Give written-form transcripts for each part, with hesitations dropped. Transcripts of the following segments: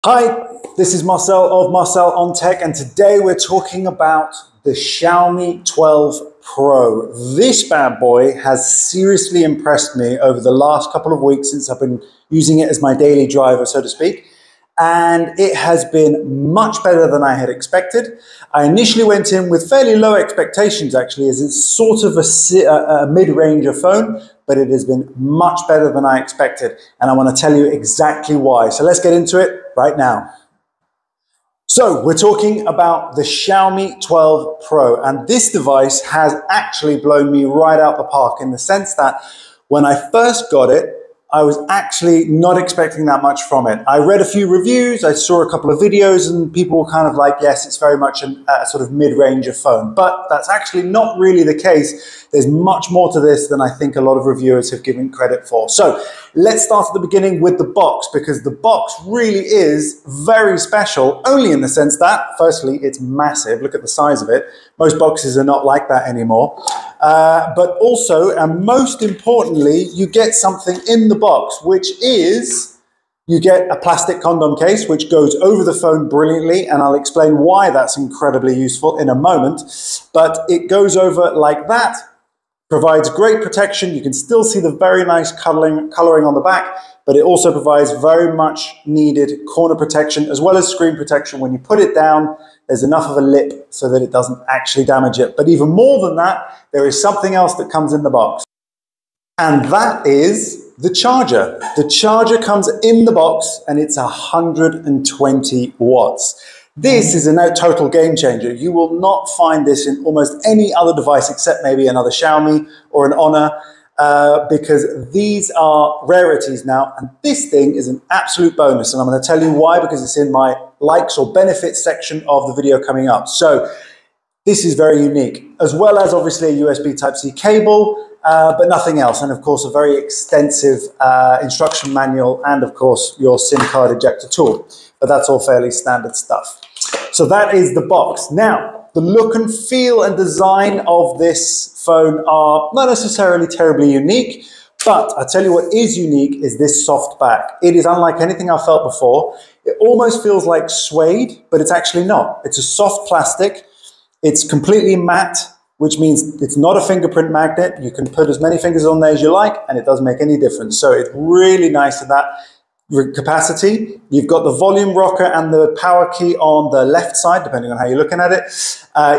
Hi, this is Marcel of Marcel on Tech, and today we're talking about the Xiaomi 12 Pro. This bad boy has seriously impressed me over the last couple of weeks since I've been using it as my daily driver, so to speak. And it has been much better than I had expected. I initially went in with fairly low expectations, actually, as it's sort of a mid-ranger phone, but it has been much better than I expected. And I want to tell you exactly why. So let's get into it right now. So we're talking about the Xiaomi 12 Pro, and this device has actually blown me right out the park in the sense that when I first got it, I was actually not expecting that much from it. I read a few reviews, I saw a couple of videos, and people were kind of like, yes, it's very much a sort of mid-ranger phone. But that's actually not really the case. There's much more to this than I think a lot of reviewers have given credit for. So let's start at the beginning with the box, because the box really is very special, only in the sense that, firstly, it's massive. Look at the size of it. Most boxes are not like that anymore. But also, and most importantly, you get something in the box, which is, you get a plastic condom case, which goes over the phone brilliantly, and I'll explain why that's incredibly useful in a moment. But it goes over like that, provides great protection. You can still see the very nice coloring on the back, but it also provides very much needed corner protection as well as screen protection. When you put it down, there's enough of a lip so that it doesn't actually damage it. But even more than that, there is something else that comes in the box, and that is the charger. The charger comes in the box, and it's 120 watts. This is a total game changer. You will not find this in almost any other device except maybe another Xiaomi or an Honor, because these are rarities now, and this thing is an absolute bonus. And I'm going to tell you why, because it's in my likes or benefits section of the video coming up. So this is very unique, as well as obviously a USB Type-C cable, but nothing else. And of course, a very extensive instruction manual, and of course, your SIM card ejector tool. But that's all fairly standard stuff. So that is the box. Now, the look and feel and design of this phone are not necessarily terribly unique, but I tell you what is unique is this soft back. It is unlike anything I've felt before. It almost feels like suede, but it's actually not. It's a soft plastic. It's completely matte, which means it's not a fingerprint magnet. You can put as many fingers on there as you like, and it doesn't make any difference. So it's really nice in that capacity. You've got the volume rocker and the power key on the left side, depending on how you're looking at it.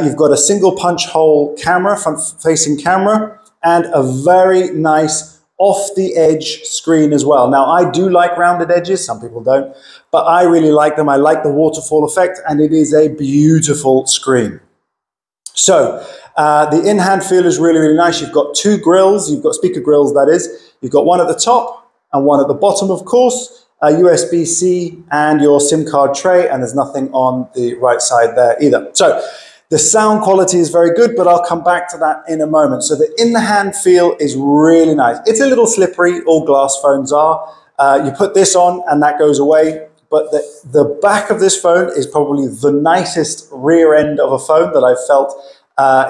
You've got a single punch hole camera, front-facing camera, and a very nice off-the-edge screen as well. Now, I do like rounded edges. Some people don't, but I really like them. I like the waterfall effect, and it is a beautiful screen. So the in-hand feel is really, really nice. You've got two grills. You've got speaker grills, that is. You've got one at the top and one at the bottom, of course, USB-C and your SIM card tray, and there's nothing on the right side there either. So the sound quality is very good, but I'll come back to that in a moment. So the in-the-hand feel is really nice. It's a little slippery, all glass phones are. You put this on and that goes away, but the back of this phone is probably the nicest rear end of a phone that I've felt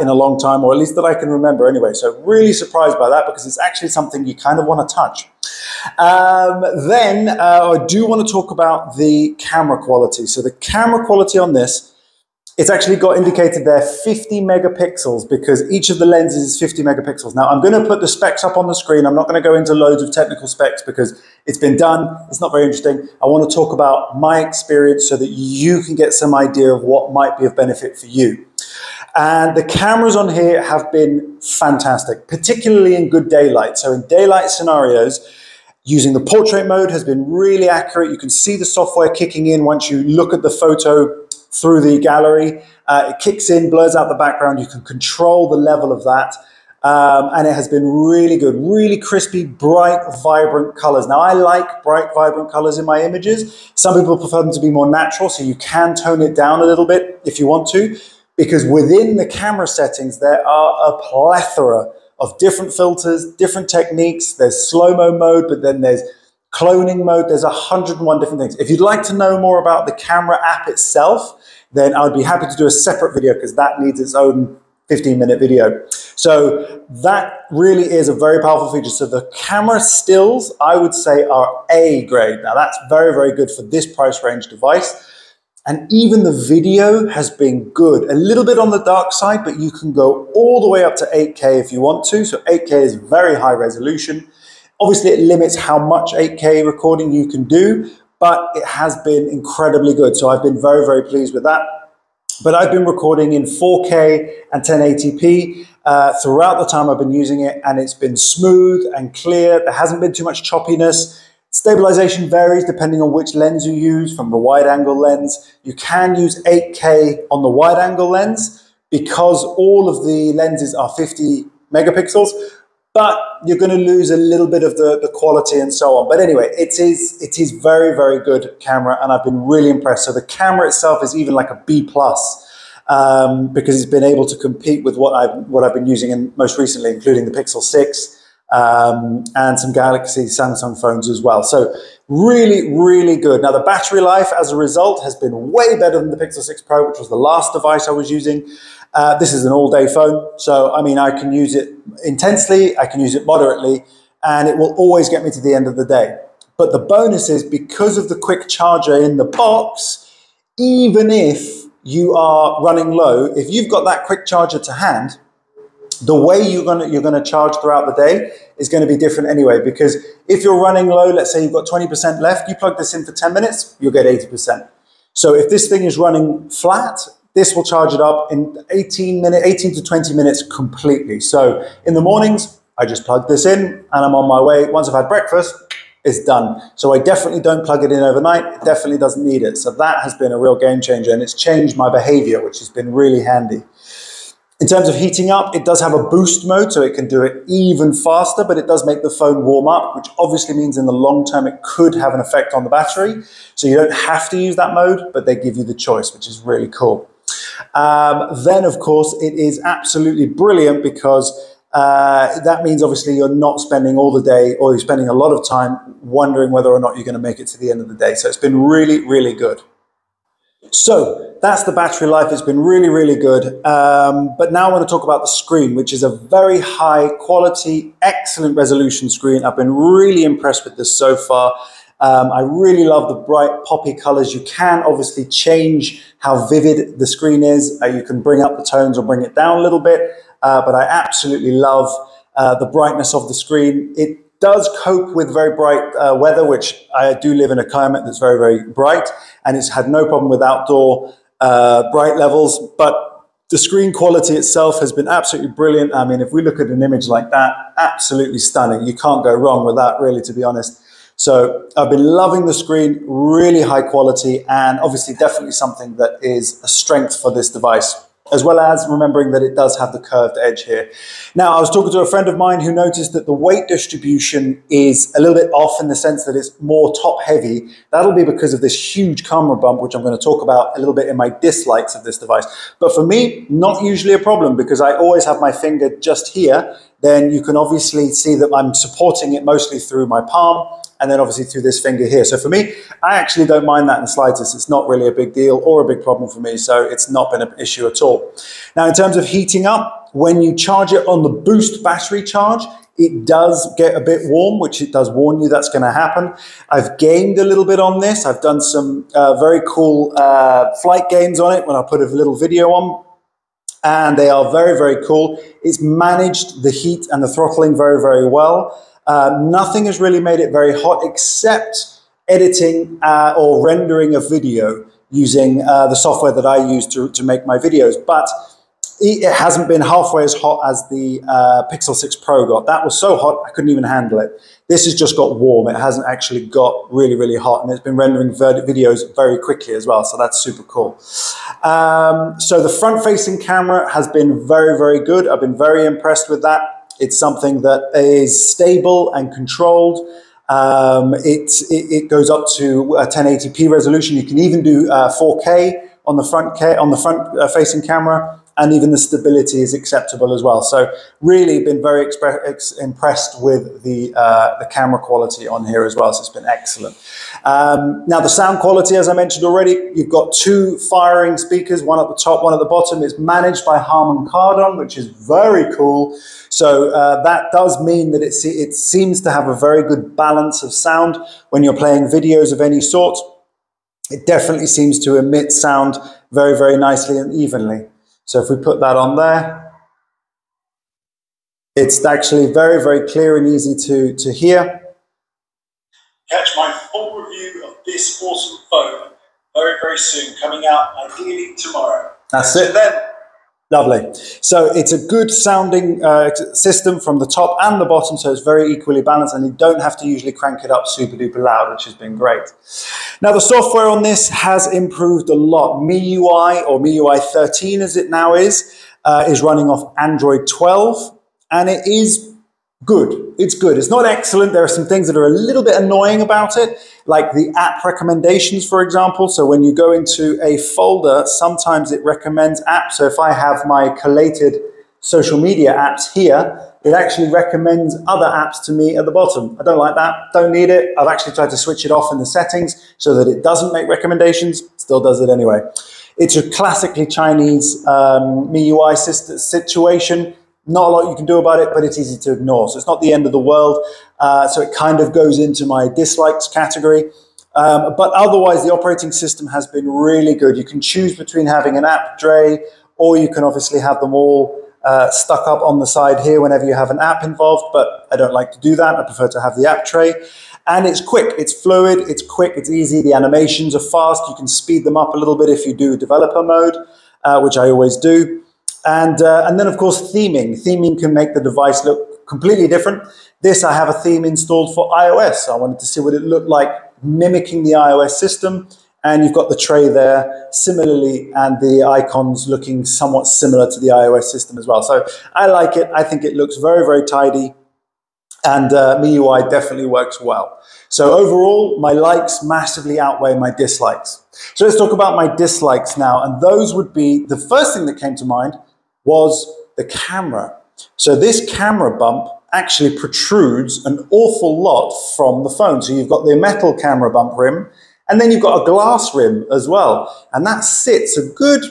in a long time, or at least that I can remember anyway. So really surprised by that, because it's actually something you kind of want to touch. I do want to talk about the camera quality. So the camera quality on this, it's actually got indicated there 50 megapixels, because each of the lenses is 50 megapixels. Now, I'm going to put the specs up on the screen. I'm not going to go into loads of technical specs because it's been done. It's not very interesting. I want to talk about my experience so that you can get some idea of what might be of benefit for you. And the cameras on here have been fantastic, particularly in good daylight. So in daylight scenarios, using the portrait mode has been really accurate. You can see the software kicking in once you look at the photo through the gallery. It kicks in, blurs out the background. You can control the level of that. And it has been really good, really crispy, bright, vibrant colors. Now, I like bright, vibrant colors in my images. Some people prefer them to be more natural, so you can tone it down a little bit if you want to, because within the camera settings, there are a plethora of different filters, different techniques. There's slow-mo mode, but then there's cloning mode. There's 101 different things. If you'd like to know more about the camera app itself, then I would be happy to do a separate video, because that needs its own 15-minute video. So that really is a very powerful feature. So the camera stills, I would say, are A grade. Now that's very, very good for this price range device. And even the video has been good. A little bit on the dark side, but you can go all the way up to 8K if you want to. So 8K is very high resolution. Obviously, it limits how much 8K recording you can do, but it has been incredibly good. So I've been very, very pleased with that. But I've been recording in 4K and 1080p throughout the time I've been using it, and it's been smooth and clear. There hasn't been too much choppiness. Stabilization varies depending on which lens you use. From the wide angle lens, you can use 8K on the wide angle lens because all of the lenses are 50 megapixels, but you're going to lose a little bit of the quality and so on. But anyway, it is very, very good camera, and I've been really impressed. So the camera itself is even like a B+, because it's been able to compete with what I've been using in most recently, including the Pixel 6, and some Galaxy Samsung phones as well. So really, really good. Now the battery life as a result has been way better than the Pixel 6 Pro, which was the last device I was using. This is an all-day phone. So, I mean, I can use it intensely, I can use it moderately, and it will always get me to the end of the day. But the bonus is, because of the quick charger in the box, even if you are running low, if you've got that quick charger to hand, the way you're gonna charge throughout the day is going to be different anyway, because if you're running low, let's say you've got 20% left, you plug this in for 10 minutes, you'll get 80%. So if this thing is running flat, this will charge it up in 18 to 20 minutes completely. So in the mornings, I just plug this in and I'm on my way. Once I've had breakfast, it's done. So I definitely don't plug it in overnight. It definitely doesn't need it. So that has been a real game changer, and it's changed my behavior, which has been really handy. In terms of heating up, it does have a boost mode, so it can do it even faster, but it does make the phone warm up, which obviously means in the long term it could have an effect on the battery. So you don't have to use that mode, but they give you the choice, which is really cool. Then, of course, it is absolutely brilliant because that means obviously you're not spending all the day, or you're spending a lot of time wondering whether or not you're going to make it to the end of the day. So it's been really, really good. So that's the battery life. It's been really, really good. But now I want to talk about the screen, which is a very high quality, excellent resolution screen. I've been really impressed with this so far. I really love the bright poppy colors. You can obviously change how vivid the screen is. You can bring up the tones or bring it down a little bit. But I absolutely love the brightness of the screen. It does cope with very bright weather, which I do live in a climate that's very, very bright, and it's had no problem with outdoor bright levels. But the screen quality itself has been absolutely brilliant. I mean, if we look at an image like that, absolutely stunning. You can't go wrong with that, really, to be honest. So I've been loving the screen, really high quality, and obviously definitely something that is a strength for this device, as well as remembering that it does have the curved edge here. Now, I was talking to a friend of mine who noticed that the weight distribution is a little bit off, in the sense that it's more top heavy. That'll be because of this huge camera bump, which I'm going to talk about a little bit in my dislikes of this device. But for me, not usually a problem, because I always have my finger just here. Then you can obviously see that I'm supporting it mostly through my palm, and then obviously through this finger here. So for me, I actually don't mind that in the slightest. It's not really a big deal or a big problem for me, so it's not been an issue at all. Now, in terms of heating up, when you charge it on the boost battery charge, it does get a bit warm, which it does warn you that's going to happen. I've gamed a little bit on this. I've done some very cool flight games on it when I put a little video on, and they are very, very cool. It's managed the heat and the throttling very, very well. Nothing has really made it very hot, except editing or rendering a video using the software that I use to make my videos. But it hasn't been halfway as hot as the Pixel 6 Pro got. That was so hot, I couldn't even handle it. This has just got warm. It hasn't actually got really, really hot, and it's been rendering videos very quickly as well, so that's super cool. So the front-facing camera has been very, very good. I've been very impressed with that. It's something that is stable and controlled. It goes up to 1080p resolution. You can even do 4K on the front facing camera, and even the stability is acceptable as well. So really been very impressed with the camera quality on here as well. So it's been excellent. Now, the sound quality, as I mentioned already, you've got two firing speakers, one at the top, one at the bottom. It's managed by Harman Kardon, which is very cool. So that does mean that it seems to have a very good balance of sound when you're playing videos of any sort. It definitely seems to emit sound very, very nicely and evenly. So if we put that on there, it's actually very, very clear and easy to hear. Catch my full review of this awesome phone very, very soon, coming out ideally tomorrow. That's it then. Lovely. So it's a good sounding system from the top and the bottom, so it's very equally balanced, and you don't have to usually crank it up super duper loud, which has been great. Now, the software on this has improved a lot. MIUI, or MIUI 13 as it now is running off Android 12, and it is good. It's good. It's not excellent. There are some things that are a little bit annoying about it, like the app recommendations, for example. So when you go into a folder, sometimes it recommends apps. So if I have my collated social media apps here, it actually recommends other apps to me at the bottom. I don't like that. Don't need it. I've actually tried to switch it off in the settings so that it doesn't make recommendations. Still does it anyway. It's a classically Chinese MIUI situation. Not a lot you can do about it, but it's easy to ignore. So it's not the end of the world. So it kind of goes into my dislikes category. But otherwise, the operating system has been really good. You can choose between having an app tray, or you can obviously have them all stuck up on the side here whenever you have an app involved. But I don't like to do that. I prefer to have the app tray. And it's quick, it's fluid, it's quick, it's easy. The animations are fast. You can speed them up a little bit if you do developer mode, which I always do. And then, of course, theming. Theming can make the device look completely different. This, I have a theme installed for iOS. So I wanted to see what it looked like mimicking the iOS system. And you've got the tray there similarly, and the icons looking somewhat similar to the iOS system as well. So I like it. I think it looks very, very tidy. And MIUI definitely works well. So overall, my likes massively outweigh my dislikes. So let's talk about my dislikes now. And those would be, the first thing that came to mind was the camera. So this camera bump actually protrudes an awful lot from the phone. So you've got the metal camera bump rim, and then you've got a glass rim as well. And that sits a good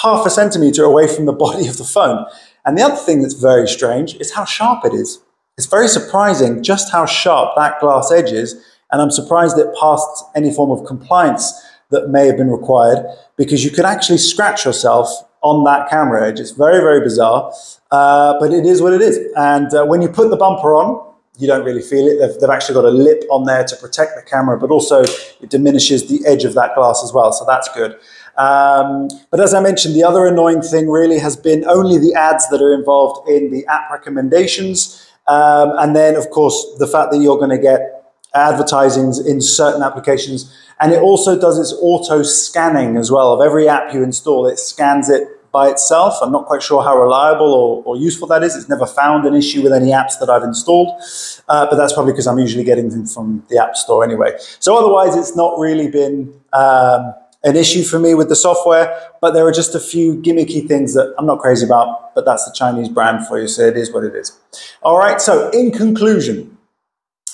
half a centimeter away from the body of the phone. And the other thing that's very strange is how sharp it is. It's very surprising just how sharp that glass edge is. And I'm surprised it passed any form of compliance that may have been required, because you can actually scratch yourself on that camera edge. It's very, very bizarre, but it is what it is. And when you put the bumper on, you don't really feel it. They've actually got a lip on there to protect the camera, but also it diminishes the edge of that glass as well, so that's good. But as I mentioned, the other annoying thing really has been only the ads that are involved in the app recommendations, and then, of course, the fact that you're going to get advertisings in certain applications. And it also does its auto scanning as well. Of every app you install, it scans it by itself. I'm not quite sure how reliable or useful that is. It's never found an issue with any apps that I've installed, but that's probably because I'm usually getting them from the App Store anyway. So otherwise, it's not really been an issue for me with the software, but there are just a few gimmicky things that I'm not crazy about, but that's the Chinese brand for you, so it is what it is. All right, so in conclusion,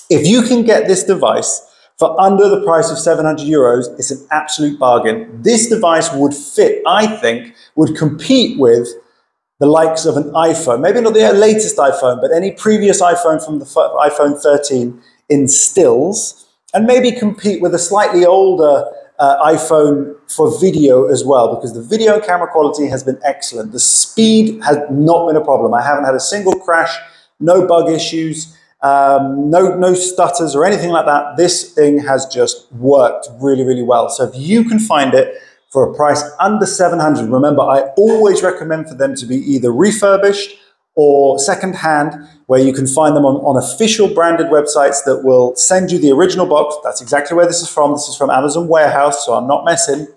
if you can get this device for under the price of 700 euros, it's an absolute bargain. This device would fit, I think, would compete with the likes of an iPhone. Maybe not the latest iPhone, but any previous iPhone from the iPhone 13 in stills, and maybe compete with a slightly older iPhone for video as well, because the video and camera quality has been excellent. The speed has not been a problem. I haven't had a single crash, no bug issues. No stutters or anything like that. This thing has just worked really, really well. So if you can find it for a price under 700, remember, I always recommend for them to be either refurbished or secondhand, where you can find them on official branded websites that will send you the original box. That's exactly where this is from. This is from Amazon Warehouse, so I'm not messing.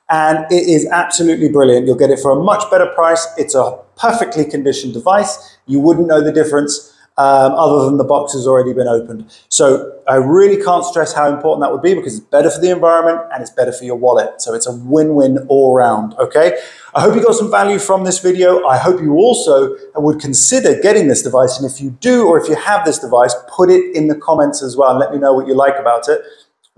And it is absolutely brilliant. You'll get it for a much better price. It's a perfectly conditioned device. You wouldn't know the difference other than the box has already been opened. So I really can't stress how important that would be, because it's better for the environment and it's better for your wallet. So it's a win-win all round, okay? I hope you got some value from this video. I hope you also would consider getting this device. And if you do, or if you have this device, put it in the comments as well and let me know what you like about it.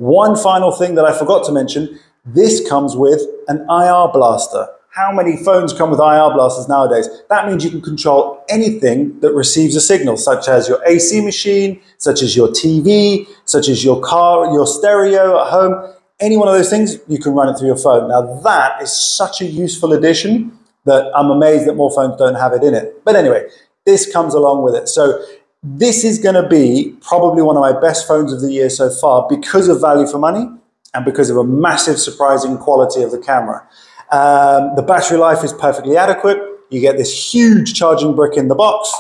One final thing that I forgot to mention, this comes with an IR blaster. How many phones come with IR blasters nowadays? That means you can control anything that receives a signal, such as your AC machine, such as your TV, such as your car, your stereo at home. Any one of those things, you can run it through your phone. Now that is such a useful addition that I'm amazed that more phones don't have it in it. But anyway, this comes along with it. So this is going to be probably one of my best phones of the year so far because of value for money and because of a massive surprising quality of the camera. The battery life is perfectly adequate. You get this huge charging brick in the box.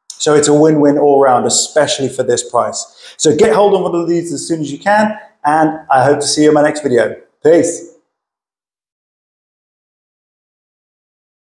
So it's a win-win all round, especially for this price. So get hold of one of these as soon as you can, and I hope to see you in my next video. Peace.